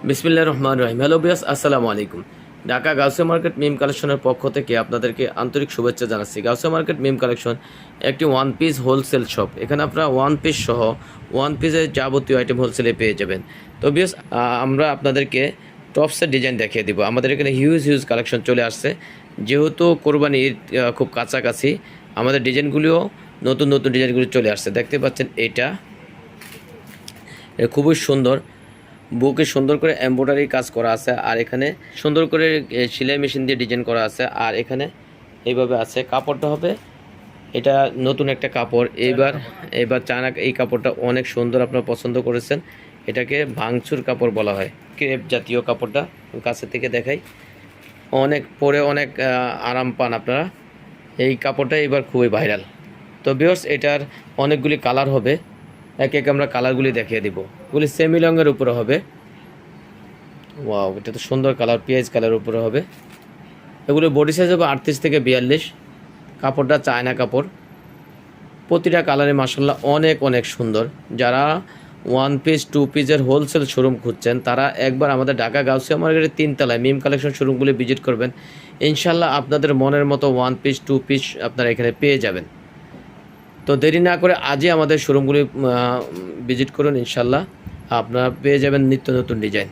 বিসমিল্লাহির রহমানির রহিম। হ্যালো বিয়াস, আসসালামু আলাইকুম। ঢাকা গাউসিয়া মার্কেট মিম কালেকশনের পক্ষ থেকে আপনাদেরকে আন্তরিক শুভেচ্ছা জানাচ্ছি। গাউসিয়া মার্কেট মিম কালেকশন একটি ওয়ান পিস হোলসেল শপ। এখানে আপনারা ওয়ান পিস সহ ওয়ান পিসের যাবতীয় আইটেম হোলসেলে পেয়ে যাবেন। তো বিয়াস, আমরা আপনাদেরকে টপসের ডিজাইন দেখিয়ে দিব। আমাদের এখানে হিউজ কালেকশন চলে আসছে। যেহেতু কোরবানি ঈদ খুব কাছাকাছি, আমাদের ডিজাইনগুলিও নতুন ডিজাইনগুলি চলে আসছে। দেখতে পাচ্ছেন এটা খুবই সুন্দর, বুকে সুন্দর করে এমব্রয়ডারি কাজ করা আছে, আর এখানে সুন্দর করে সেলাই মেশিন দিয়ে ডিজাইন করা আছে। আর এখানে এইভাবে আছে, কাপড়টা হবে এটা নতুন একটা কাপড়। এইবার চায়না এই কাপড়টা অনেক সুন্দর, আপনারা পছন্দ করেছেন। এটাকে ভাঙচুর কাপড় বলা হয়, ক্রেপ জাতীয় কাপড়টা। কাছে থেকে দেখাই, অনেক পরে অনেক আরাম পান আপনারা। এই কাপড়টা এবার খুবই ভাইরাল। তো ভিউয়ার্স, এটার অনেকগুলি কালার হবে, একে আমরা কালারগুলি দেখিয়ে দিব। এগুলি সেমি লংয়ের উপরে হবে। ওয়াও, এটা তো সুন্দর কালার, পেঁয়াজ কালারের উপরে হবে। এগুলো বডি সাইজ হবে 38 থেকে 42। কাপড়টা চায়না কাপড়। প্রতিটা কালারে মাশাআল্লাহ অনেক সুন্দর। যারা ওয়ান পিস টু পিসের হোলসেল শোরুম খুঁজছেন, তারা একবার আমাদের ঢাকা গাউসিয়া মার্কেটের 3 তলায় মিম কালেকশন শোরুমগুলি ভিজিট করবেন। ইনশাল্লাহ আপনাদের মনের মতো ওয়ান পিস টু পিস আপনারা এখানে পেয়ে যাবেন। তো দেরি না করে আজই আমাদের শোরুমগুলি ভিজিট করুন, ইনশাল্লাহ আপনারা পেয়ে যাবেন নিত্য নতুন ডিজাইন।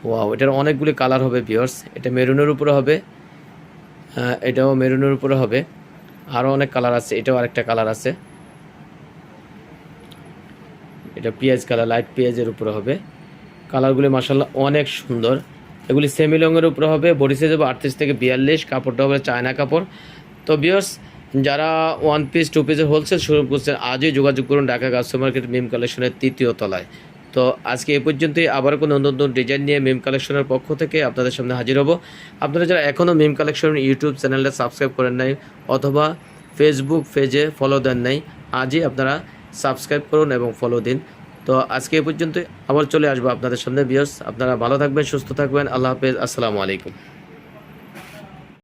ওয়াও, এটার অনেকগুলি কালার হবে ভিউয়ার্স। এটা মেরুনের উপরে হবে, এটাও মেরুনের উপরে হবে। আরও অনেক কালার আছে, এটাও আরেকটা কালার আছে। এটা পেঁয়াজ কালার, লাইট পেঁয়াজের উপরে হবে। কালারগুলি মাশাআল্লাহ অনেক সুন্দর। এগুলি সেমি লংয়ের উপরে হবে, বডি সাইজ হবে 38 থেকে 42। কাপড়টা হবে চায়না কাপড়। তো ভিউয়ার্স, যারা ওয়ান পিস টু পিসের হোলসেল শুরু করছেন, আজই যোগাযোগ করুন ঢাকা গাউসিয়া মার্কেট মিম কালেকশনের 3য় তলায়। তো আজকে এই পর্যন্তই। আবার কোনো নতুন ডিজাইন নিয়ে মিম কালেকশনের পক্ষ থেকে আপনাদের সামনে হাজির হব। আপনারা যারা এখনও মিম কালেকশন ইউটিউব চ্যানেলটা সাবস্ক্রাইব করেন নাই অথবা ফেসবুক পেজে ফলো দেন নাই, আজই আপনারা সাবস্ক্রাইব করুন এবং ফলো দিন। তো আজকে এই পর্যন্তই, আবার চলে আসবো আপনাদের সামনে ভিউয়ার্স। আপনারা ভালো থাকবেন, সুস্থ থাকবেন। আল্লাহ হাফেজ, আসসালামু আলাইকুম।